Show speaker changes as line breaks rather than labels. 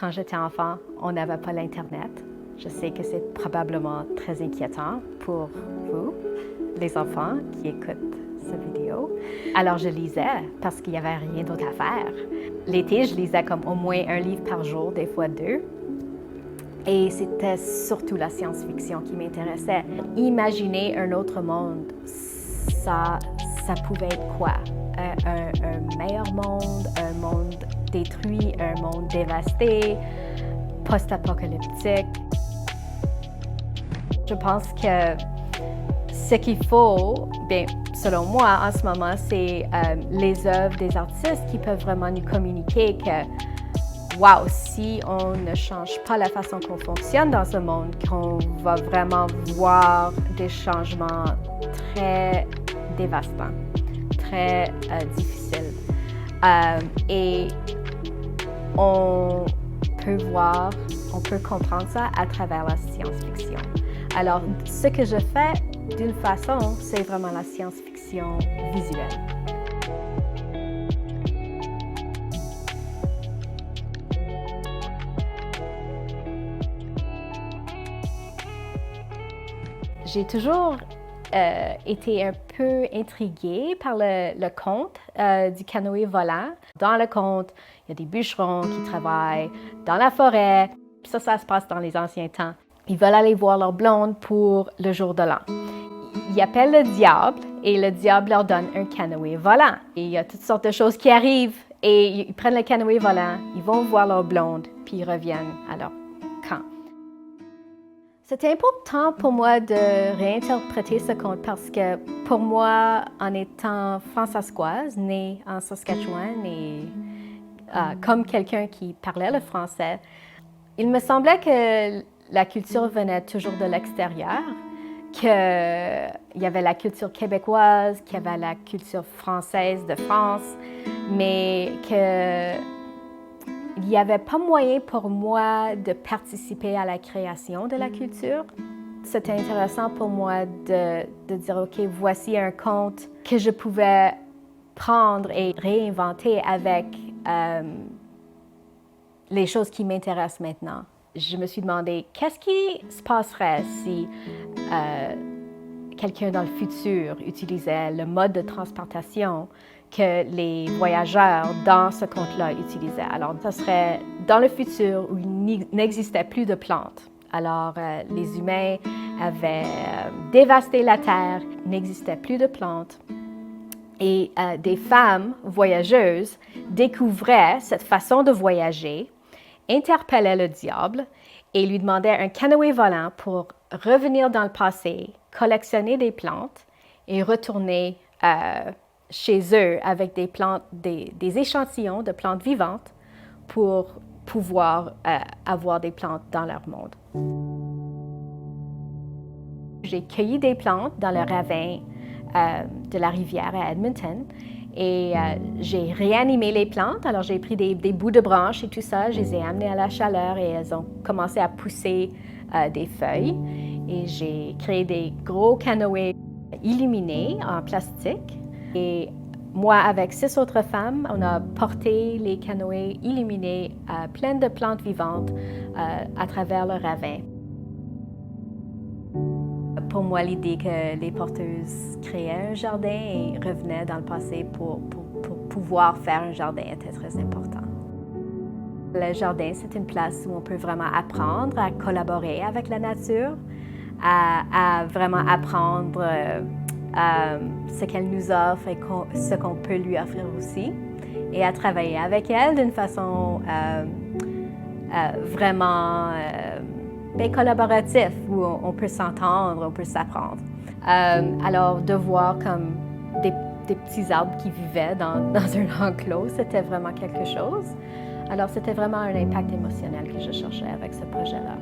quand j'étais enfant, on n'avait pas l'Internet. Je sais que c'est probablement très inquiétant pour vous, les enfants qui écoutent cette vidéo. Alors je lisais parce qu'il n'y avait rien d'autre à faire. L'été, je lisais comme au moins un livre par jour, des fois deux. Et c'était surtout la science-fiction qui m'intéressait. Imaginer un autre monde, ça pouvait être quoi? Un meilleur monde, un monde détruit, un monde dévasté, post-apocalyptique. Je pense que ce qu'il faut, bien, selon moi, en ce moment, c'est les œuvres des artistes qui peuvent vraiment nous communiquer que wow, si on ne change pas la façon qu'on fonctionne dans ce monde, qu'on va vraiment voir des changements très dévastants, très difficiles. Et on peut comprendre ça à travers la science-fiction. Alors, ce que je fais d'une façon, c'est vraiment la science-fiction visuelle. J'ai toujours été un peu intriguée par le conte du canoë volant. Dans le conte, il y a des bûcherons qui travaillent dans la forêt. Puis ça se passe dans les anciens temps. Ils veulent aller voir leur blonde pour le jour de l'an. Ils appellent le diable et le diable leur donne un canoë volant. Et il y a toutes sortes de choses qui arrivent et ils prennent le canoë volant, ils vont voir leur blonde, puis ils reviennent à leur camp. C'était important pour moi de réinterpréter ce conte parce que pour moi, en étant françaiscoise, née en Saskatchewan et comme quelqu'un qui parlait le français, il me semblait que la culture venait toujours de l'extérieur, qu'il y avait la culture québécoise, qu'il y avait la culture française de France, mais qu'il n'y avait pas moyen pour moi de participer à la création de la culture. C'était intéressant pour moi de dire, OK, voici un conte que je pouvais prendre et réinventer avec les choses qui m'intéressent maintenant. Je me suis demandé, qu'est-ce qui se passerait si quelqu'un dans le futur utilisait le mode de transportation que les voyageurs dans ce conte-là utilisaient. Alors, ce serait dans le futur où il n'existait plus de plantes. Alors, les humains avaient dévasté la Terre, il n'existait plus de plantes. Et des femmes voyageuses découvraient cette façon de voyager, interpellaient le diable et lui demandaient un canoë volant pour revenir dans le passé, collectionner des plantes et retourner chez eux avec des plantes, des échantillons de plantes vivantes pour pouvoir avoir des plantes dans leur monde. J'ai cueilli des plantes dans le ravin de la rivière à Edmonton et j'ai réanimé les plantes. Alors j'ai pris des bouts de branches et tout ça, je les ai amenées à la chaleur et elles ont commencé à pousser des feuilles. Et j'ai créé des gros canoës illuminés en plastique. Et moi, avec 6 autres femmes, on a porté les canoës illuminés pleins de plantes vivantes à travers le ravin. Pour moi, l'idée que les porteuses créaient un jardin et revenaient dans le passé pour pouvoir faire un jardin était très important. Le jardin, c'est une place où on peut vraiment apprendre à collaborer avec la nature, à vraiment apprendre ce qu'elle nous offre et ce qu'on peut lui offrir aussi, et à travailler avec elle d'une façon vraiment collaborative, où on peut s'entendre, on peut s'apprendre. Alors, de voir comme des petits arbres qui vivaient dans un enclos, c'était vraiment quelque chose. Alors, c'était vraiment un impact émotionnel que je cherchais avec ce projet-là.